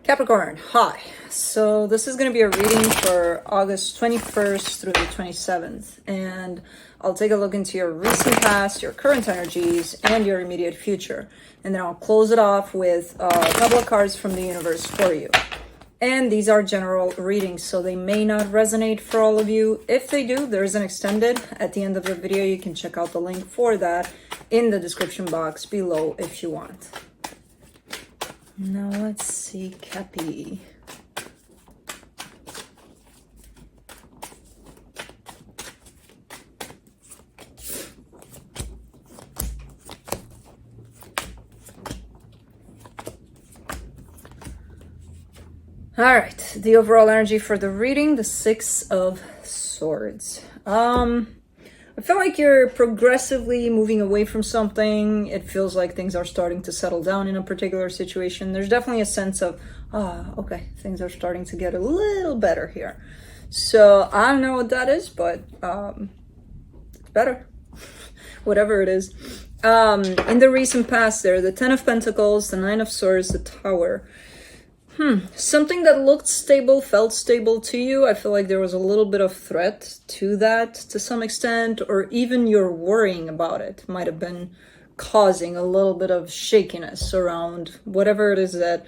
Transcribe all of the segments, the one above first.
Capricorn, hi. So this is going to be a reading for August 21st through the 27th. And I'll take a look into your recent past, your current energies, and your immediate future. And then I'll close it off with a couple of cards from the universe for you. And these are general readings, so they may not resonate for all of you. If they do, there is an extended at the end of the video. You can check out the link for that in the description box below if you want. Now let's see, Cappy. All right, the overall energy for the reading, the Six of Swords. I feel like you're progressively moving away from something. It feels like things are starting to settle down in a particular situation. There's definitely a sense of, okay, things are starting to get a little better here. So I don't know what that is, but it's better, whatever it is. In the recent past there, the Ten of Pentacles, the Nine of Swords, the Tower. Something that looked stable, felt stable to you. I feel like there was a little bit of threat to that to some extent, or even your worrying about it might have been causing a little bit of shakiness around whatever it is that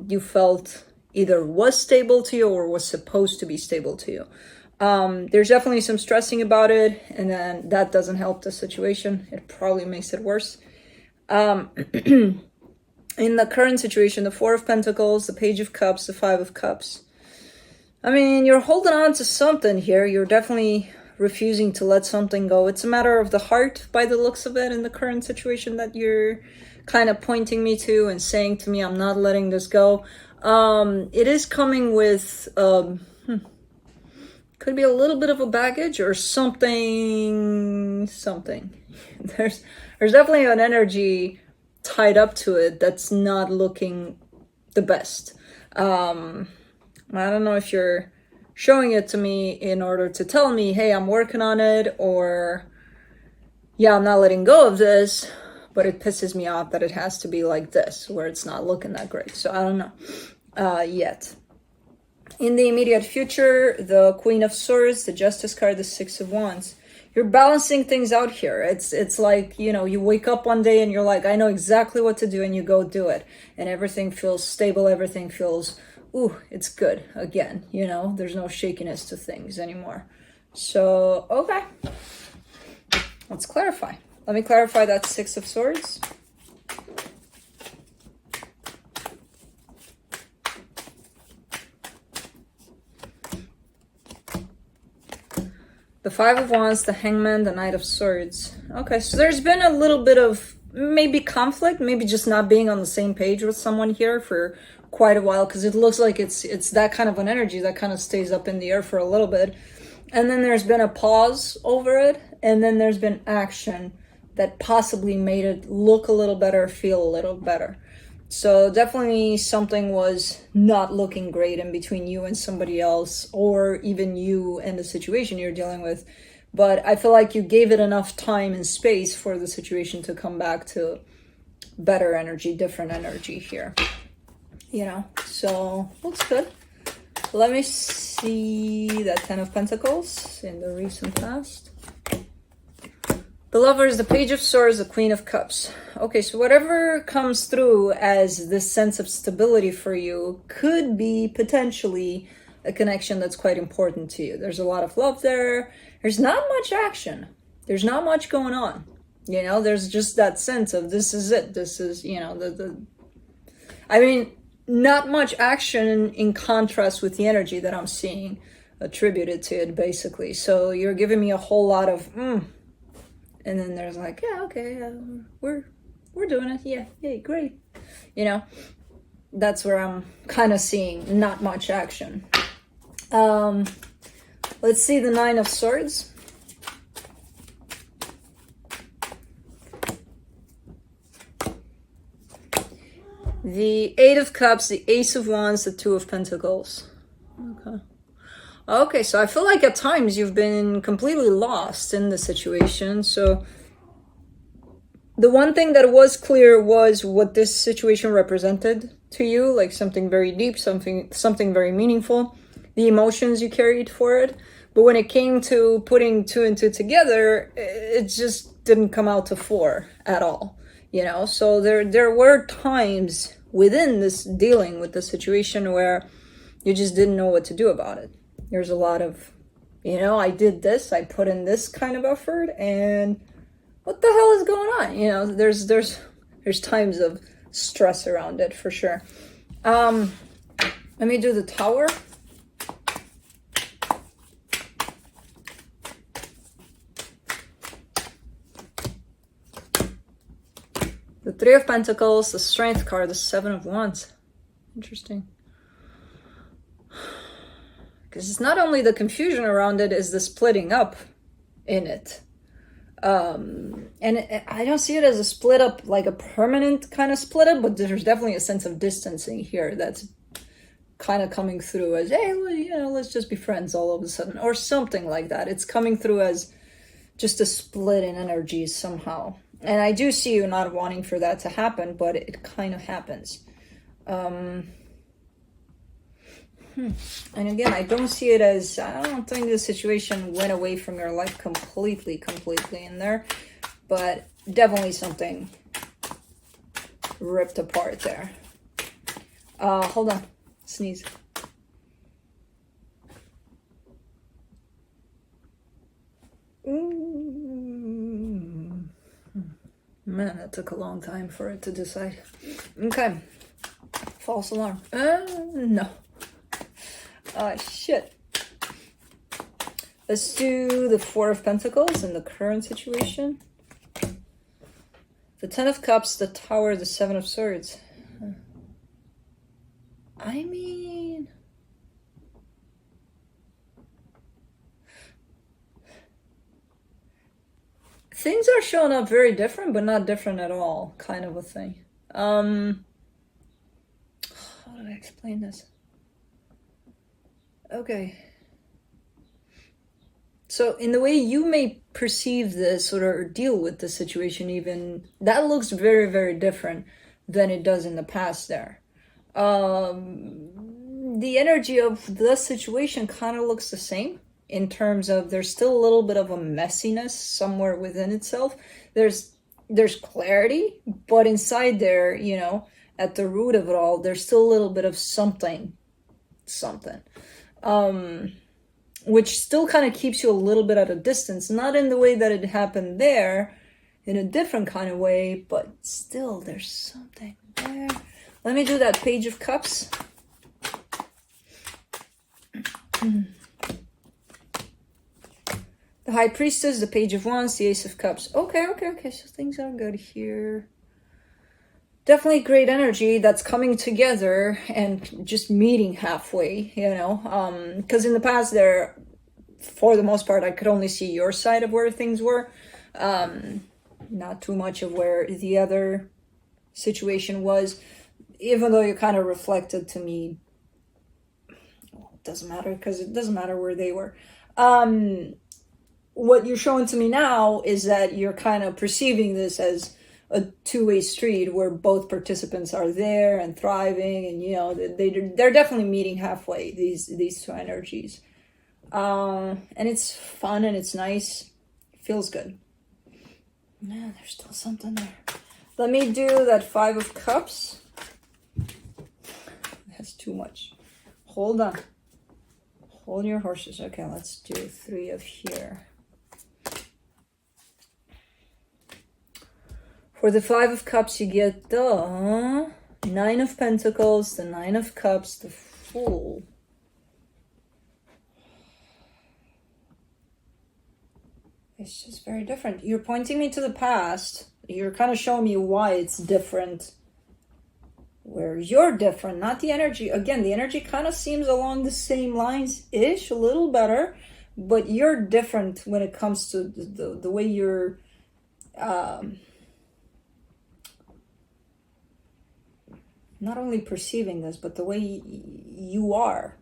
you felt either was stable to you or was supposed to be stable to you. There's definitely some stressing about it, and then that doesn't help the situation. It probably makes it worse. In the current situation, the Four of Pentacles, the Page of Cups, the Five of Cups. I mean, you're holding on to something here. You're definitely refusing to let something go. It's a matter of the heart by the looks of it in the current situation that you're kind of pointing me to and saying to me, I'm not letting this go. It is coming with, could be a little bit of a baggage or something. There's definitely an energy tied up to it that's not looking the best. I don't know if you're showing it to me in order to tell me, hey, I'm working on it, or yeah, I'm not letting go of this, but it pisses me off that it has to be like this, where it's not looking that great. So I don't know yet. In the immediate future, the Queen of Swords, the Justice card, the Six of Wands. You're balancing things out here. It's like, you know, you wake up one day and you're like, I know exactly what to do, and you go do it. And everything feels stable. Everything feels, ooh, it's good again. You know, there's no shakiness to things anymore. So, okay. Let's clarify. Let me clarify that Six of Swords. The Five of Wands, the Hangman, the Knight of Swords. Okay, so there's been a little bit of maybe conflict, maybe just not being on the same page with someone here for quite a while, because it looks like it's that kind of an energy that kind of stays up in the air for a little bit. And then there's been a pause over it, and then there's been action that possibly made it look a little better, feel a little better. So definitely something was not looking great in between you and somebody else, or even you and the situation you're dealing with. But I feel like you gave it enough time and space for the situation to come back to better energy, different energy here. You know, so looks good. Let me see that Ten of Pentacles in the recent past. The Lovers, the Page of Swords, the Queen of Cups. Okay, so whatever comes through as this sense of stability for you could be potentially a connection that's quite important to you. There's a lot of love there. There's not much action. There's not much going on. You know, there's just that sense of this is it. This is, you know, I mean, not much action in contrast with the energy that I'm seeing attributed to it, basically. So you're giving me a whole lot of, and then there's like, yeah, okay, we're doing it. Yeah, yay, great. You know, that's where I'm kind of seeing not much action. Let's see the Nine of Swords. The Eight of Cups, the Ace of Wands, the Two of Pentacles. Okay. Okay, so I feel like at times you've been completely lost in the situation. So the one thing that was clear was what this situation represented to you, like something very deep, something very meaningful, the emotions you carried for it. But when it came to putting two and two together, it just didn't come out to four at all, you know? So there were times within this dealing with the situation where you just didn't know what to do about it. There's a lot of, you know, I did this, I put in this kind of effort, and what the hell is going on? You know, there's times of stress around it for sure. Let me do the Tower. The Three of Pentacles, the Strength card, the Seven of Wands. Interesting. Because it's not only the confusion around it, is the splitting up in it. I don't see it as a split up, like a permanent kind of split up, but there's definitely a sense of distancing here that's kind of coming through as, hey, well, you know, let's just be friends all of a sudden, or something like that. It's coming through as just a split in energies somehow. And I do see you not wanting for that to happen, but it kind of happens. And again, I don't see it as, I don't think the situation went away from your life completely in there, but definitely something ripped apart there. Hold on, sneeze. Man, that took a long time for it to decide. Okay, false alarm. No. Shit. Let's do the Four of Pentacles in the current situation. The Ten of Cups, the Tower, the Seven of Swords. I mean, things are showing up very different, but not different at all, kind of a thing. How do I explain this? Okay. So in the way you may perceive this or deal with the situation even, that looks very different than it does in the past there. The energy of the situation kind of looks the same in terms of there's still a little bit of a messiness somewhere within itself. There's clarity, but inside there, you know, at the root of it all, there's still a little bit of something. Which still kind of keeps you a little bit at a distance, not in the way that it happened there, in a different kind of way, but still there's something there. Let me do that Page of Cups. The High Priestess, the Page of Wands, the Ace of Cups. Okay, so things are good here. Definitely great energy that's coming together and just meeting halfway, you know, because in the past there, for the most part, I could only see your side of where things were, not too much of where the other situation was, even though you kind of reflected to me. Well, it doesn't matter, because it doesn't matter where they were. What you're showing to me now is that you're kind of perceiving this as a two-way street where both participants are there and thriving, and you know they're definitely meeting halfway, these two energies, and it's fun and it's nice. It feels good. Man, there's still something there. Let me do that Five of Cups. That's too much. Hold on, hold your horses. Okay, let's do Three of here. For the Five of Cups, you get the Nine of Pentacles, the Nine of Cups, the Fool. It's just very different. You're pointing me to the past. You're kind of showing me why it's different. Where you're different, not the energy. Again, the energy kind of seems along the same lines-ish, a little better. But you're different when it comes to the way you're... not only perceiving this, but the way you are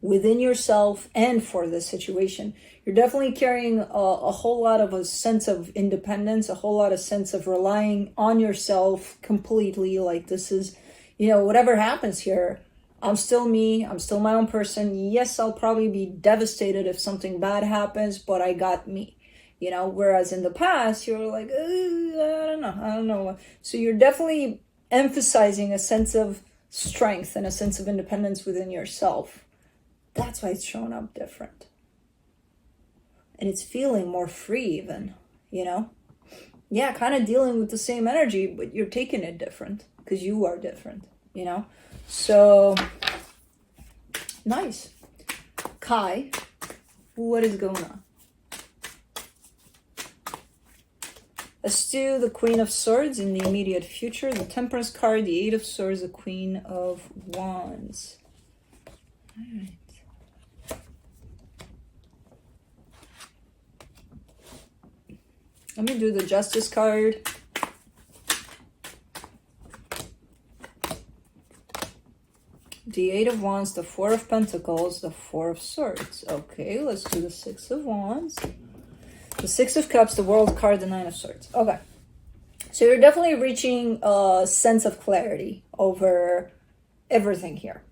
within yourself and for this situation. You're definitely carrying a whole lot of a sense of independence, a whole lot of sense of relying on yourself completely. Like this is, you know, whatever happens here, I'm still me, I'm still my own person. Yes, I'll probably be devastated if something bad happens, but I got me, you know, whereas in the past, you're like, I don't know. So you're definitely emphasizing a sense of strength and a sense of independence within yourself. That's why it's showing up different. And it's feeling more free even, you know? Yeah, kind of dealing with the same energy, but you're taking it different because you are different, you know? So, nice. Kai, what is going on? Eschew the Queen of Swords in the immediate future. The Temperance card, the Eight of Swords, the Queen of Wands. All right. Let me do the Justice card. The Eight of Wands, the Four of Pentacles, the Four of Swords. Okay, let's do the Six of Wands. The Six of Cups, the World card, the Nine of Swords. Okay. So you're definitely reaching a sense of clarity over everything here.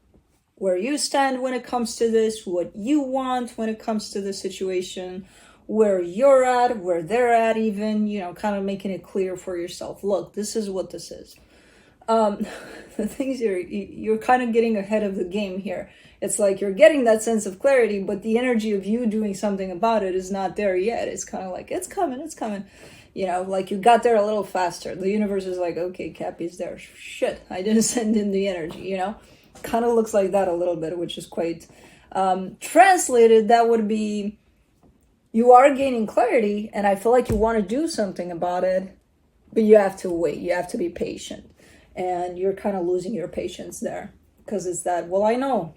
Where you stand when it comes to this, what you want when it comes to the situation, where you're at, where they're at even, you know, kind of making it clear for yourself. Look, this is what this is. The things you're kind of getting ahead of the game here. It's like you're getting that sense of clarity, but the energy of you doing something about it is not there yet. It's kind of like, it's coming. You know, like you got there a little faster. The universe is like, okay, Cappy's there. Shit, I didn't send in the energy, you know? Kind of looks like that a little bit, which is quite... translated, that would be... You are gaining clarity, and I feel like you want to do something about it, but you have to wait. You have to be patient. And you're kind of losing your patience there. Because it's that, well, I know.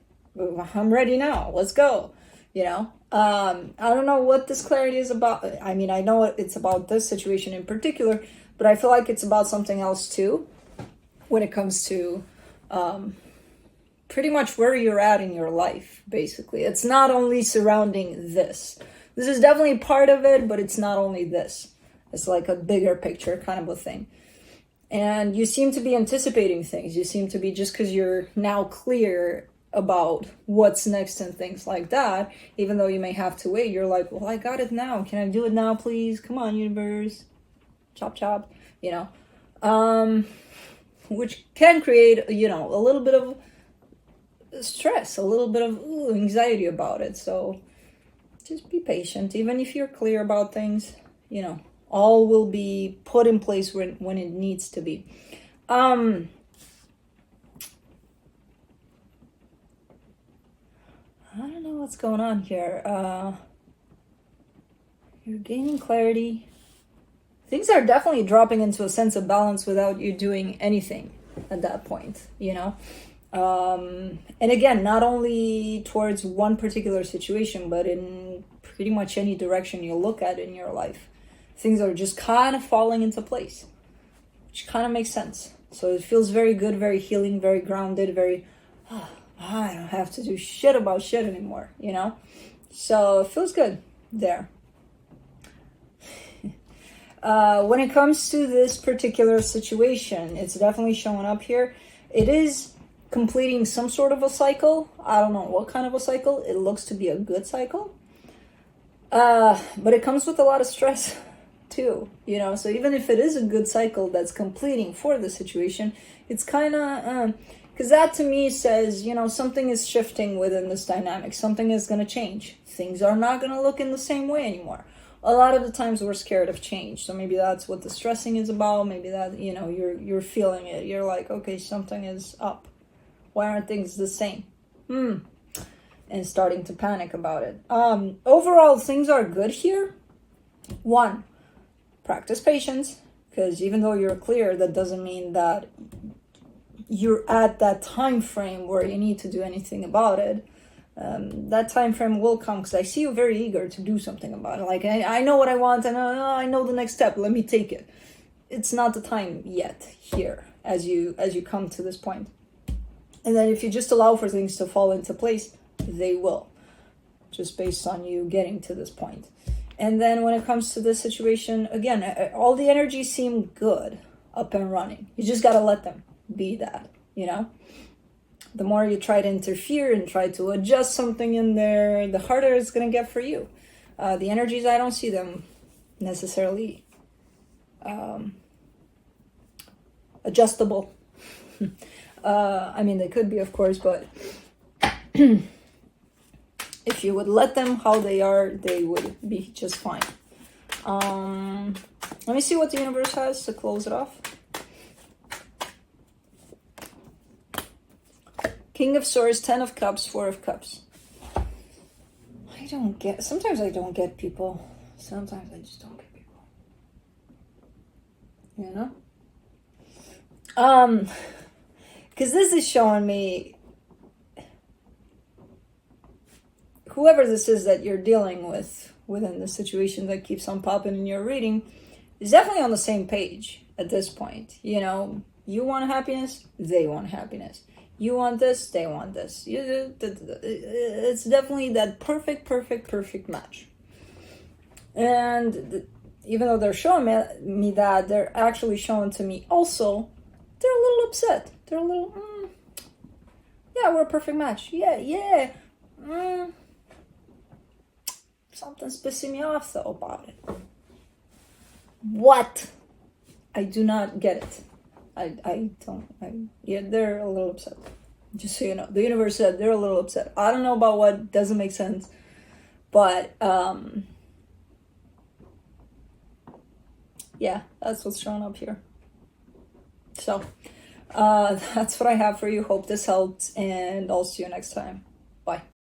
I'm ready now. Let's go. You know? I don't know what this clarity is about. I mean, I know it's about this situation in particular, but I feel like it's about something else too. When it comes to pretty much where you're at in your life, basically. It's not only surrounding this. This is definitely part of it, but it's not only this. It's like a bigger picture kind of a thing. And you seem to be anticipating things. You seem to be, just because you're now clear about what's next and things like that, even though you may have to wait, you're like, well, I got it now. Can I do it now, please? Come on, universe. Chop, chop. You know? Which can create, you know, a little bit of stress, a little bit of anxiety about it. So... just be patient. Even if you're clear about things, you know, all will be put in place when it needs to be. I don't know what's going on here. You're gaining clarity. Things are definitely dropping into a sense of balance without you doing anything at that point, you know? And again, not only towards one particular situation, but in pretty much any direction you look at in your life. Things are just kind of falling into place, which kind of makes sense. So it feels very good, very healing, very grounded, very, I don't have to do shit about shit anymore, you know? So it feels good there. When it comes to this particular situation, it's definitely showing up here. It is completing some sort of a cycle. I don't know what kind of a cycle. It looks to be a good cycle. But it comes with a lot of stress too, you know? So even if it is a good cycle that's completing for the situation, it's kind of, because that to me says, you know, something is shifting within this dynamic. Something is going to change. Things are not going to look in the same way anymore. A lot of the times we're scared of change. So maybe that's what the stressing is about. Maybe that, you know, you're feeling it. You're like, okay, something is up. Why aren't things the same? And starting to panic about it. Overall, things are good here. 1, practice patience. Because even though you're clear, that doesn't mean that you're at that time frame where you need to do anything about it. That time frame will come, because I see you very eager to do something about it. Like, I know what I want, and I know the next step. Let me take it. It's not the time yet here as you come to this point. And then if you just allow for things to fall into place, they will, just based on you getting to this point. And then when it comes to this situation, again, all the energies seem good, up and running. You just got to let them be that, you know? The more you try to interfere and try to adjust something in there, the harder it's going to get for you. The energies, I don't see them necessarily adjustable. I mean, they could be, of course, but if you would let them how they are, they would be just fine. Let me see what the universe has to close it off. King of Swords, 10 of Cups, 4 of Cups. Sometimes I don't get people. Sometimes I just don't get people. You know? Because this is showing me whoever this is that you're dealing with within the situation that keeps on popping in your reading is definitely on the same page at this point. You know, you want happiness, they want happiness. You want this, they want this. It's definitely that perfect match. And even though they're showing me that, they're actually showing to me also, they're a little upset. They're a little, yeah, we're a perfect match. Yeah. Something's pissing me off though about it. What? I do not get it. Yeah, they're a little upset. Just so you know, the universe said they're a little upset. I don't know about what, doesn't make sense, but yeah, that's what's showing up here. So that's what I have for you. Hope this helped, and I'll see you next time. Bye.